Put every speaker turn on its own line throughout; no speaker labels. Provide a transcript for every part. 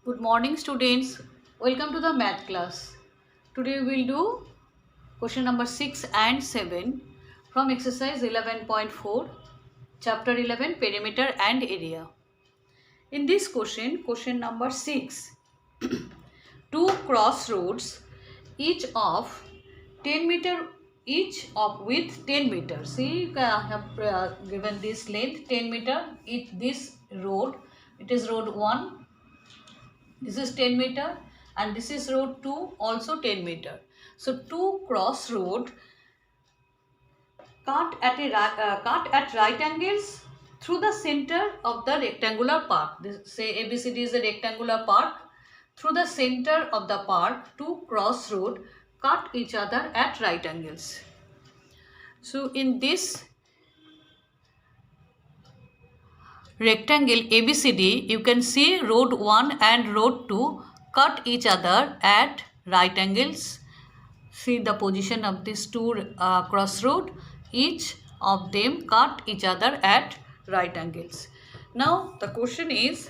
Good morning students. Welcome to the math class. Today we will do question number 6 and 7 from exercise 11.4 chapter 11 perimeter and area. In this question number 6, two crossroads each of 10 meter each of width 10 meter. See, I have given this length 10 meter. This road, it is road 1. This is 10 meter and this is road 2, also 10 meter. So two crossroad cut at right angles through the center of the rectangular park. Say ABCD is a rectangular park. Through the center of the park, two crossroad cut each other at right angles. So in this rectangle ABCD, you can see road 1 and road 2 cut each other at right angles. See the position of these two crossroad. Each of them cut each other at right angles. Now the question is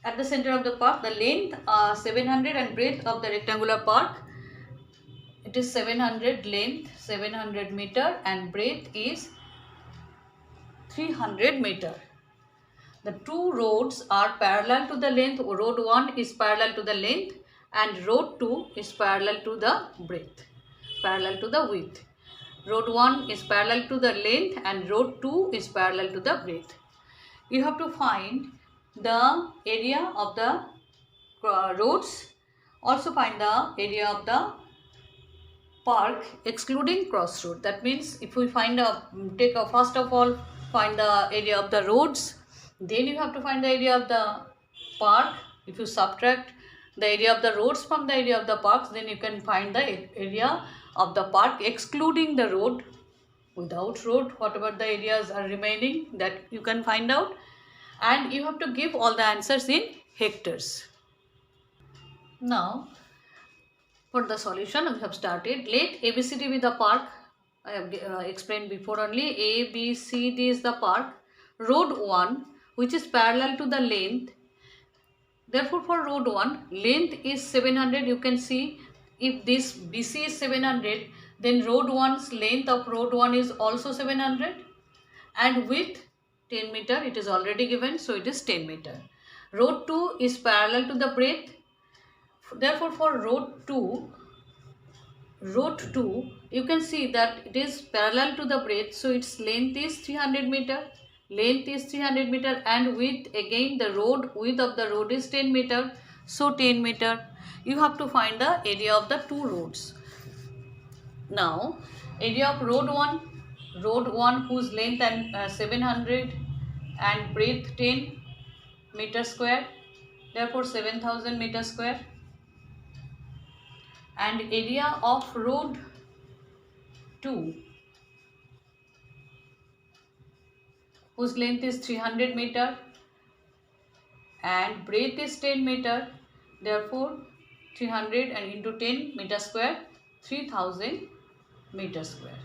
at the center of the park, the length 700 and breadth of the rectangular park. It is 700 length, 700 meter and breadth is 300 meter. The two roads are parallel to the length. Road 1 is parallel to the length and road 2 is parallel to the breadth, parallel to the width. Road 1 is parallel to the length and road 2 is parallel to the breadth. You have to find the area of the roads. Also find the area of the park excluding crossroad. That means if we find first of all find the area of the roads, then you have to find the area of the park. If you subtract the area of the roads from the area of the parks, then you can find the area of the park excluding the road. Without road, whatever the areas are remaining, that you can find out, and you have to give all the answers in hectares. Now for the solution, we have started. Let ABCD be the park. I have explained before only. ABCD is the park. Road 1, which is parallel to the length. Therefore, for road 1, length is 700. You can see if this BC is 700, then road 1's length of road 1 is also 700. And width 10 meter, it is already given, so it is 10 meter. Road 2 is parallel to the breadth. Therefore, for road 2, you can see that it is parallel to the breadth, so its length is 300 meter. Length is 300 meter and width, again the width of the road is 10 meter, so 10 meter. You have to find the area of the two roads. Now, area of road 1 whose length and 700 and breadth 10 meter square, therefore 7000 meter square. And area of road 2 whose length is 300 meter and breadth is 10 meter, therefore 300 and into 10 meter square, 3000 meter square.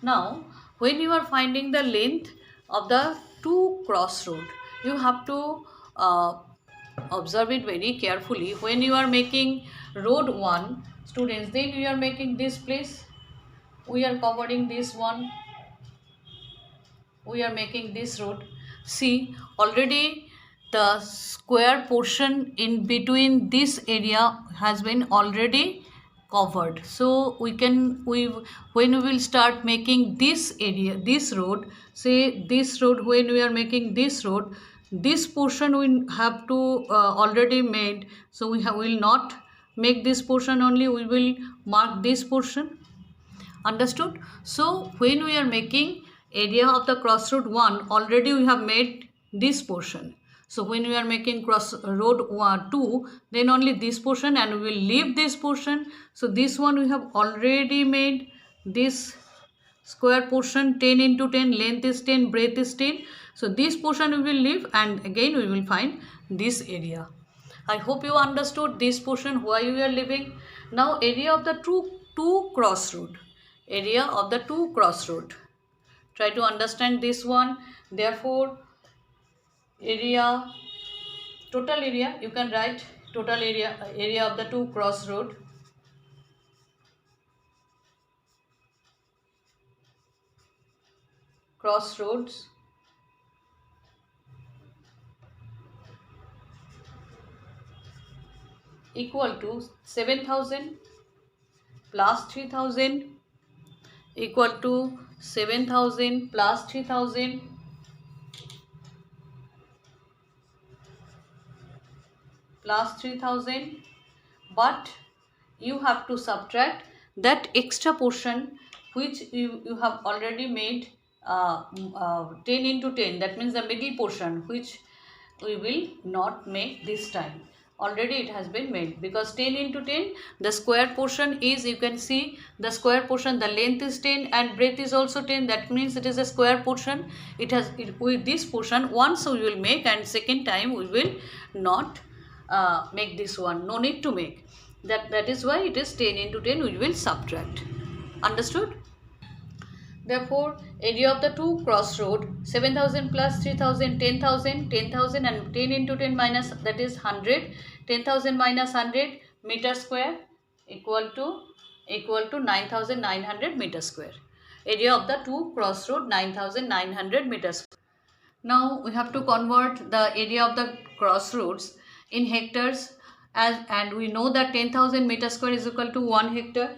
Now when you are finding the length of the two crossroad, you have to observe it very carefully. When you are making road 1, students, then we are making this place, we are covering this one, we are making this road. See, already the square portion in between this area has been already covered. So when we will start making this area, this road, say this road, when we are making this road, this portion we have to already made, so we will not make this portion only, we will mark this portion. Understood? So when we are making area of the crossroad 1, already we have made this portion. So when we are making crossroad 2, then only this portion, and we will leave this portion. So this one we have already made, this square portion 10 into 10, length is 10, breadth is 10. So this portion we will leave, and again we will find this area. I hope you understood this portion why we are leaving. Now area of the two crossroad. Area of the two crossroad. Try to understand this one. Therefore, area, total area, you can write total area of the two crossroads equal to 7,000 plus 3,000 equal to 7,000 plus 3,000 plus 3,000, but you have to subtract that extra portion which you have already made 10 into 10, that means the middle portion, which we will not make this time. Already it has been made, because 10 into 10, the square portion is, you can see the square portion, the length is 10 and breadth is also 10, that means it is a square portion. With this portion once we will make, and second time we will not make this one, no need to make. That is why it is 10 into 10, we will subtract. Understood? Therefore, area of the two crossroad, 7,000 plus 3,000, 10,000, 10,000 and 10 into 10 minus, that is 100. 10,000 minus 100 meter square equal to 9,900 meter square. Area of the two crossroad, 9,900 meters. Now we have to convert the area of the crossroads in hectares, and we know that 10,000 meter square is equal to 1 hectare.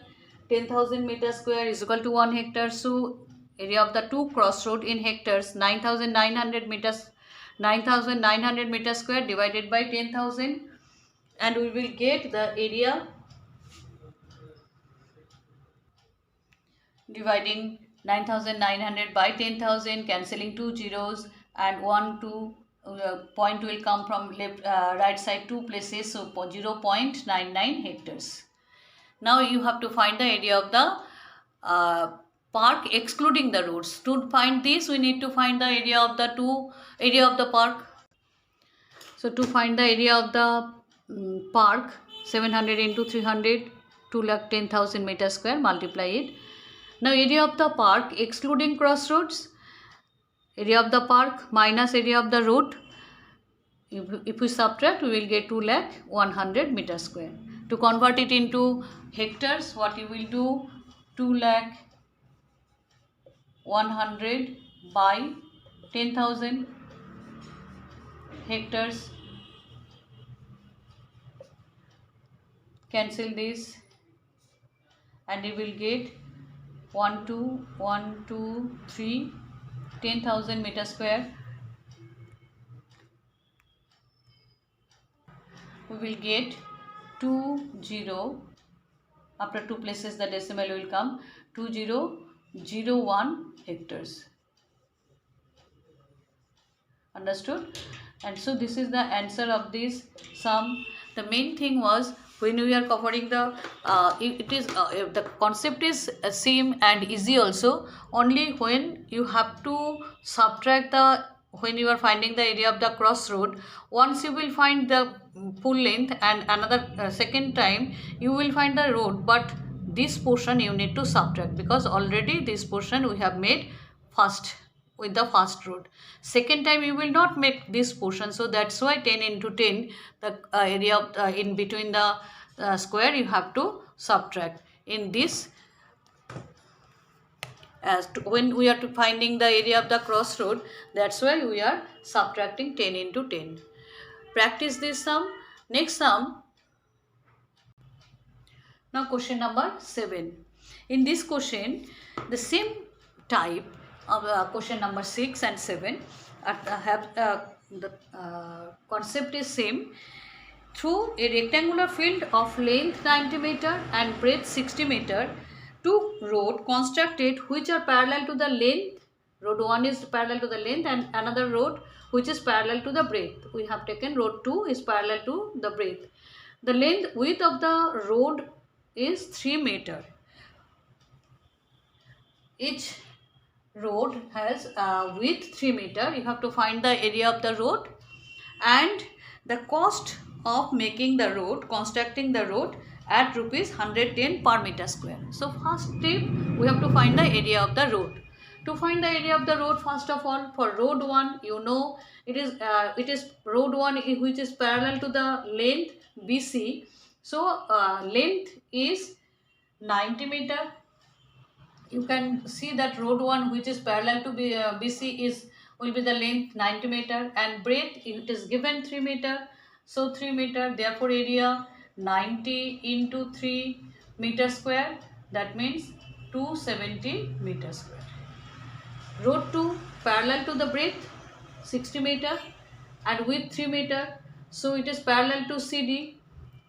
10,000 meter square is equal to 1 hectare. So area of the two crossroad in hectares, 9,900 meters, 9,900 meter square divided by 10,000, and we will get the area dividing 9,900 by 10,000, cancelling 2 zeros, and 1 2 point will come from left right side 2 places, so 0.99 hectares. Now you have to find the area of the park excluding the roads. To find this, we need to find the area of the park. So to find the area of the park, 700 into 300, 2,10,000 meter square, multiply it. Now area of the park excluding crossroads, area of the park minus area of the road. If we subtract, we will get 2,100 meter square. To convert it into hectares, what you will do, 2,100 by 10,000 hectares. Cancel this, and you will get 1 2 1 2 3 10,000 meter square. We will get 20, after 2 places the decimal will come, 2001 hectares. Understood? And so this is the answer of this sum. The main thing was, when we are covering the the concept is same and easy also, only when you have to subtract when you are finding the area of the crossroad, once you will find the full length, and another second time you will find the road, but this portion you need to subtract, because already this portion we have made first with the first road. Second time you will not make this portion, so that's why 10 into 10, the area of in between the square you have to subtract. In this, when we are finding the area of the crossroad, that's why we are subtracting 10 into 10. Practice this sum. Next sum. Now question number 7. In this question, the same type of question number 6 and 7 the concept is same. Through a rectangular field of length 90 meter and breadth 60 meter, two roads constructed which are parallel to the length. Road 1 is parallel to the length, and another road which is parallel to the breadth. We have taken road 2 is parallel to the breadth. The width of the road is 3 meter. Each road has width 3 meter. You have to find the area of the road and the cost of making the road, constructing the road, at rupees 110 per meter square. So first step, we have to find the area of the road. To find the area of the road, first of all, for road 1, you know it is road 1 which is parallel to the length BC. So length is 90 meter. You can see that road 1 which is parallel to BC is will be the length 90 meter, and breadth it is given 3 meter. So 3 meter, therefore area 90 into 3 meter square, that means 270 meter square. Road 2 parallel to the breadth 60 meter and width 3 meter. So it is parallel to CD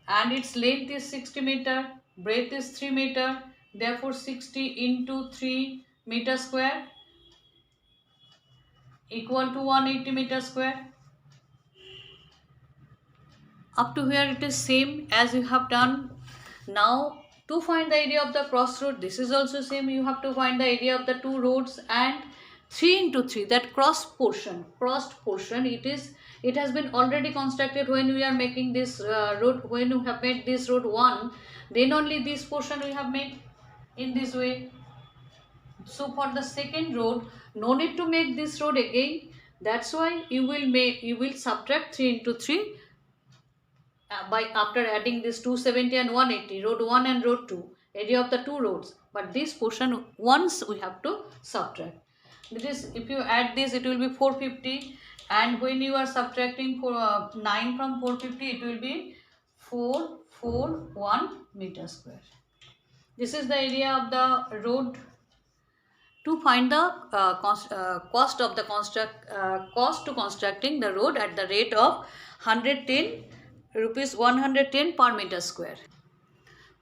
and its length is 60 meter, breadth is 3 meter. Therefore 60 into 3 meter square equal to 180 meter square. Up to here it is same as you have done. Now to find the area of the crossroad, this is also same. You have to find the area of the two roads, and 3 into 3, that crossed portion, it has been already constructed when we are making this road. When you have made this road 1, then only this portion we have made in this way. So for the second road, no need to make this road again. That's why you will subtract 3 into 3 by after adding this 270 and 180, road 1 and road 2, area of the two roads. But this portion once we have to subtract. This, if you add this, it will be 450, and when you are subtracting 9 from 450, it will be 441 meter square. This is the area of the road. To find the cost of the cost to constructing the road at the rate of 110 rupees 110 per meter square.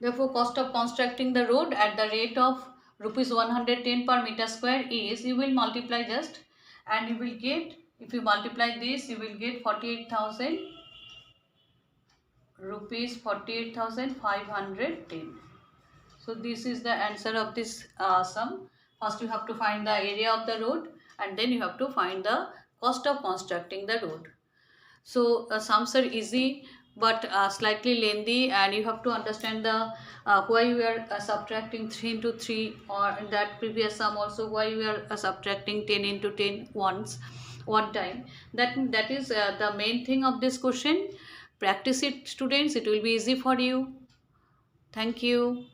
Therefore, cost of constructing the road at the rate of rupees 110 per meter square is, you will multiply just, and you will get, if you multiply this, you will get 48,000 rupees 48,510. So this is the answer of this sum. First you have to find the area of the road, and then you have to find the cost of constructing the road. So sums are easy but slightly lengthy, and you have to understand the why you are subtracting 3 into 3, or in that previous sum also why you are subtracting 10 into 10 one time. That is the main thing of this question. Practice it, students. It will be easy for you. Thank you.